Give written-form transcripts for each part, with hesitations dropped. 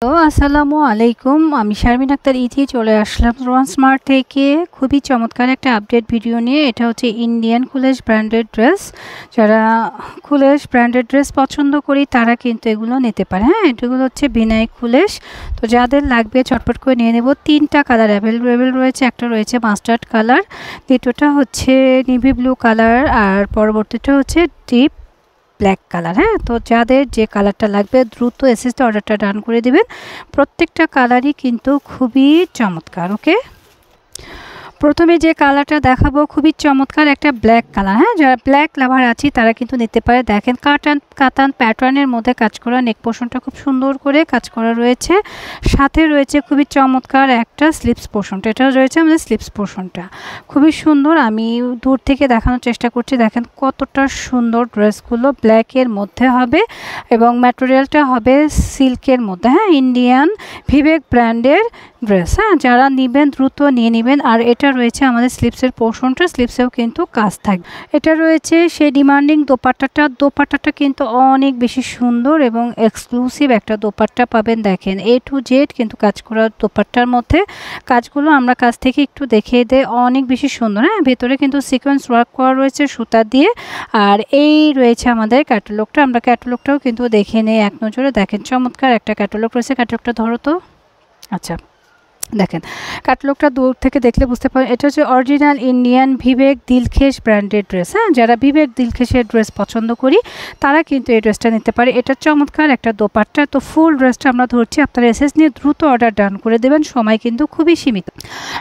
তো আসসালামু আলাইকুম। আমি শারমিন আক্তার ইতি চলে আসলাম রোহান স্মার্ট থেকে খুবই চমৎকার একটা আপডেট ভিডিও নিয়ে। এটা হচ্ছে ইন্ডিয়ান কুলেশ ব্র্যান্ডেড ড্রেস। যারা কুলেশ ব্র্যান্ডেড ড্রেস পছন্দ করি তারা কিন্তু এগুলো নিতে পারে। হ্যাঁ, এগুলো হচ্ছে বিনাই কুলেশ। তো যাদের লাগবে চটপট করে নিয়ে নেব। 3টা কালার অ্যাভেলেবেল রয়েছে। একটা রয়েছে মাস্টার্ড কালার, দ্বিতীয়টা হচ্ছে নেভি ব্লু কালার, আর পরবর্তীটা হচ্ছে ডিপ ব্ল্যাক কালার। হ্যাঁ, তো যাদের যে কালারটা লাগবে দ্রুত এসএসতে অর্ডারটা ডান করে দিবেন। প্রত্যেকটা কালারই কিন্তু খুবই চমৎকার। ওকে, প্রথমে যে কালারটা দেখাবো খুবই চমৎকার একটা ব্ল্যাক কালার। হ্যাঁ, যারা ব্ল্যাক লাভার আছি তারা কিন্তু নিতে পারে। দেখেন কাতান প্যাটার্নের মধ্যে কাজ করা, নেক পোর্শনটা খুব সুন্দর করে কাজ করা রয়েছে। সাথে রয়েছে খুবই চমৎকার একটা স্লিপস পোর্শনটা, এটা রয়েছে আমাদের স্লিপস পোর্শনটা খুবই সুন্দর। আমি দূর থেকে দেখানোর চেষ্টা করছি। দেখেন কতটা সুন্দর ড্রেসগুলো ব্ল্যাকের মধ্যে হবে এবং ম্যাটেরিয়ালটা হবে সিল্কের মধ্যে। হ্যাঁ, ইন্ডিয়ান ভিভেক ব্র্যান্ডের ড্রেস। হ্যাঁ, যারা নেবেন দ্রুত নিয়ে নেবেন। আর এটা রয়েছে আমাদের স্লিপসের পোর্শনটা, স্লিপসেও কিন্তু কাজ থাকবে। এটা রয়েছে সেই ডিমান্ডিং দোপাট্টাটা কিন্তু অনেক বেশি সুন্দর এবং এক্সক্লুসিভ একটা দোপাট্টা পাবেন। দেখেন A to Z কিন্তু কাজ করা দোপাট্টার মধ্যে। কাজগুলো আমরা কাছ থেকে একটু দেখিয়ে দেয়, অনেক বেশি সুন্দর। হ্যাঁ, ভেতরে কিন্তু সিকোয়েন্স ওয়ার্ক করা রয়েছে সুতা দিয়ে। আর এই রয়েছে আমাদের ক্যাটালগটা, আমরা ক্যাটালগটাও কিন্তু দেখে নেই এক নজরে। দেখেন চমৎকার একটা ক্যাটালগ রয়েছে। ক্যাটালগটা ধরো তো। আচ্ছা, দেখেন ক্যাটালগটা দূর থেকে দেখলে বুঝতে পারেন এটা হচ্ছে অরিজিনাল ইন্ডিয়ান ভিভেক দিলখেশ ব্র্যান্ডেড ড্রেস। হ্যাঁ, যারা ভিভেক দিলখেশের ড্রেস পছন্দ করি তারা কিন্তু এই ড্রেসটা নিতে পারে। এটা চমৎকার একটা দোপাট্টা। তো ফুল ড্রেসটা আমরা ধরছি, আপনারা এসএস নিয়ে দ্রুত অর্ডার ডান করে দেবেন, সময় কিন্তু খুবই সীমিত।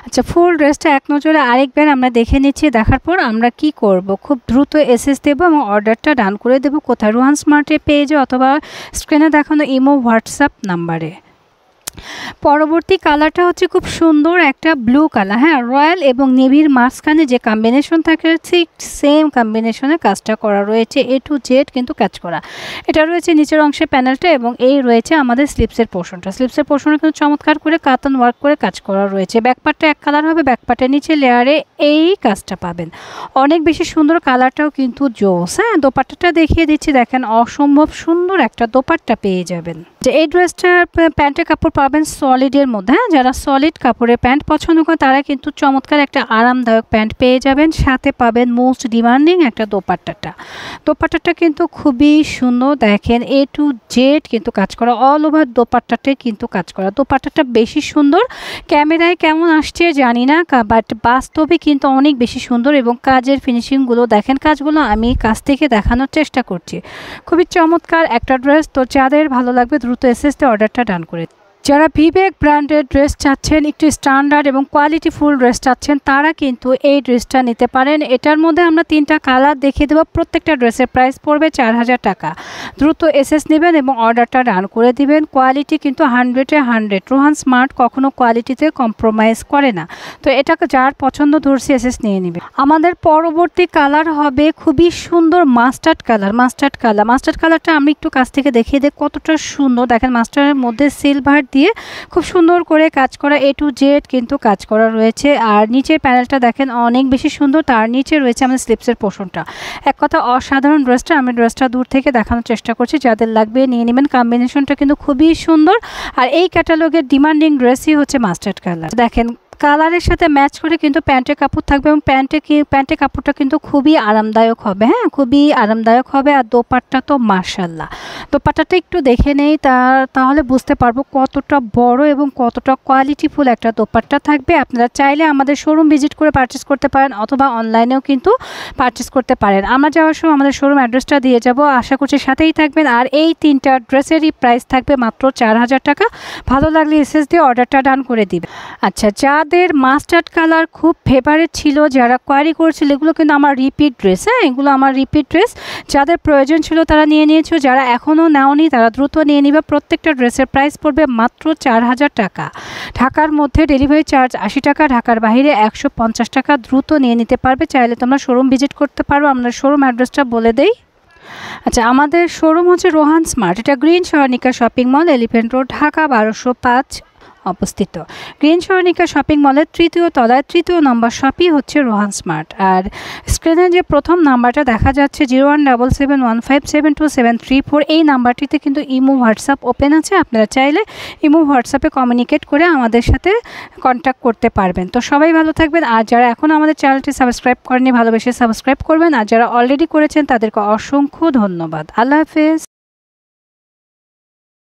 আচ্ছা, ফুল ড্রেসটা এক নজরে আরেকবার আমরা দেখে নিচ্ছি। দেখার পর আমরা কি করব, খুব দ্রুত এসএস দেবো এবং অর্ডারটা ডান করে দেবো। কোথায়? রোহান স্মার্টের পেজে অথবা স্ক্রিনে দেখানো ইমো হোয়াটসঅ্যাপ নাম্বারে। পরবর্তী কালারটা হচ্ছে খুব সুন্দর একটা ব্লু কালার। হ্যাঁ, রয়্যাল এবং নেভির মাঝখানে যে কম্বিনেশন থাকে ঠিক সেম কম্বিনেশনে কাজটা করা রয়েছে। A to Z কিন্তু কাজ করা। এটা রয়েছে নিচের অংশে প্যানেলটা এবং এই রয়েছে আমাদের স্লিপসের পোর্শনটা। স্লিপসের পোর্শনে কিন্তু চমৎকার করে কাতান ওয়ার্ক করে কাজ করা রয়েছে। ব্যাকপার্টটা এক কালার হবে, ব্যাকপার্টের নিচে লেয়ারে এই কাজটা পাবেন। অনেক বেশি সুন্দর, কালারটাও কিন্তু জোস। হ্যাঁ, দোপাট্টাটা দেখিয়ে দিচ্ছি। দেখেন অসম্ভব সুন্দর একটা দোপাট্টা পেয়ে যাবেন। যে এই ড্রেসটার প্যান্টের কাপড় পাবেন সলিডের মধ্যে। হ্যাঁ, যারা সলিড কাপড়ের প্যান্ট পছন্দ করে তারা কিন্তু চমৎকার একটা আরামদায়ক প্যান্ট পেয়ে যাবেন। সাথে পাবেন মোস্ট ডিমান্ডিং একটা দোপাট্টাটা কিন্তু খুবই সুন্দর। দেখেন A to Z কিন্তু কাজ করা, অল ওভার দোপাট্টাতে কিন্তু কাজ করা। দোপাট্টাটা বেশি সুন্দর, ক্যামেরায় কেমন আসছে জানি না, বাট বাস্তবে কিন্তু অনেক বেশি সুন্দর এবং কাজের ফিনিশিংগুলো দেখেন। কাজগুলো আমি কাছ থেকে দেখানোর চেষ্টা করছি। খুবই চমৎকার একটা ড্রেস। তো যাদের ভালো লাগবে দ্রুত এসএসতে অর্ডারটা ডান করে। যারা ভিভেক ব্র্যান্ডের ড্রেস চাচ্ছেন, একটু স্ট্যান্ডার্ড এবং কোয়ালিটিফুল ড্রেস চাচ্ছেন, তারা কিন্তু এই ড্রেসটা নিতে পারেন। এটার মধ্যে আমরা 3টা কালার দেখিয়ে দেবো। প্রত্যেকটা ড্রেসের প্রাইস পড়বে 4000 টাকা। দ্রুত এসএস নেবেন এবং অর্ডারটা ডান করে দিবেন। কোয়ালিটি কিন্তু 100-এ 100। রোহান স্মার্ট কখনো কোয়ালিটিতে কম্প্রোমাইজ করে না। তো এটাকে যার পছন্দ ধরছি এসএস নিয়ে নেবে। আমাদের পরবর্তী কালার হবে খুবই সুন্দর মাস্টার্ড কালারটা আমি একটু কাছ থেকে দেখিয়ে দিই কতটা সুন্দর। দেখেন মাস্টারের মধ্যে সিলভার দিয়ে খুব সুন্দর করে কাজ করা। A to Z কিন্তু কাজ করা রয়েছে। আর নিচের প্যানেলটা দেখেন অনেক বেশি সুন্দর। তার নিচে রয়েছে আমাদের স্লিপসের পোর্শনটা। এক কথা অসাধারণ ড্রেসটা। আমি ড্রেসটা দূর থেকে দেখানোর চেষ্টা করছি, যাদের লাগবে নিয়ে নেবেন। কম্বিনেশনটা কিন্তু খুবই সুন্দর। আর এই ক্যাটালগের ডিমান্ডিং ড্রেসই হচ্ছে মাস্টার্ড কালার। দেখেন কালারের সাথে ম্যাচ করে কিন্তু প্যান্টের কাপড় থাকবে এবং প্যান্টের কাপড়টা কিন্তু খুবই আরামদায়ক হবে। হ্যাঁ, খুবই আরামদায়ক হবে। আর দোপাট্টা তো মাশাআল্লাহ। দোপাট্টাটা একটু দেখে নেই, তাহলে বুঝতে পারবো কতটা বড় এবং কতটা কোয়ালিটিফুল একটা দোপাট্টা থাকবে। আপনারা চাইলে আমাদের শোরুম ভিজিট করে পারচেস করতে পারেন অথবা অনলাইনেও কিন্তু পারচেস করতে পারেন। আমরা যাওয়ার সময় আমাদের শোরুম অ্যাড্রেসটা দিয়ে যাব, আশা করছি সাথেই থাকবেন। আর এই 3টা ড্রেসেরই প্রাইস থাকবে মাত্র 4000 টাকা। ভালো লাগলে এসএস দিয়ে অর্ডারটা ডান করে দিবে। আচ্ছা, যাদের মাস্টার্ড কালার খুব ফেভারিট ছিল, যারা কোয়ারি করেছিল, এগুলো কিন্তু আমার রিপিট ড্রেস। হ্যাঁ, এগুলো আমার রিপিট ড্রেস। যাদের প্রয়োজন ছিল তারা নিয়ে নিয়েছো, যারা এখনও নেওনি তারা দ্রুত নিয়ে নিবে। প্রত্যেকটা ড্রেসের প্রাইস পড়বে মাত্র 4000 টাকা। ঢাকার মধ্যে ডেলিভারি চার্জ 80 টাকা, ঢাকার বাইরে 150 টাকা। দ্রুত নিয়ে নিতে পারবে। চাইলে তোমরা শোরুম ভিজিট করতে পারো। আমরা শোরুম অ্যাড্রেসটা বলে দেই। আচ্ছা, আমাদের শোরুম হচ্ছে রোহান স্মার্ট। এটা গ্রিন সরণিকা shopping mall, elephant road, Dhaka 1205। অবস্থিত। গ্রিন সরণিকা শপিং মলের 3য় তলায় 3য় নম্বর শপই হচ্ছে রোহান স্মার্ট। আর স্ক্রিনে যে প্রথম নাম্বারটা দেখা যাচ্ছে 017715727734, এই নাম্বারটিতে কিন্তু ইমো হোয়াটসঅ্যাপ ওপেন আছে। আপনারা চাইলে ইমো হোয়াটসঅ্যাপে কমিউনিকেট করে আমাদের সাথে কন্ট্যাক্ট করতে পারবেন। তো সবাই ভালো থাকবেন, আর যারা এখন আমাদের চ্যানেলটি সাবস্ক্রাইব করেনি ভালোবেসে সাবস্ক্রাইব করবেন, আর যারা অলরেডি করেছেন তাদেরকে অসংখ্য ধন্যবাদ। আল্লাহ হাফেজ।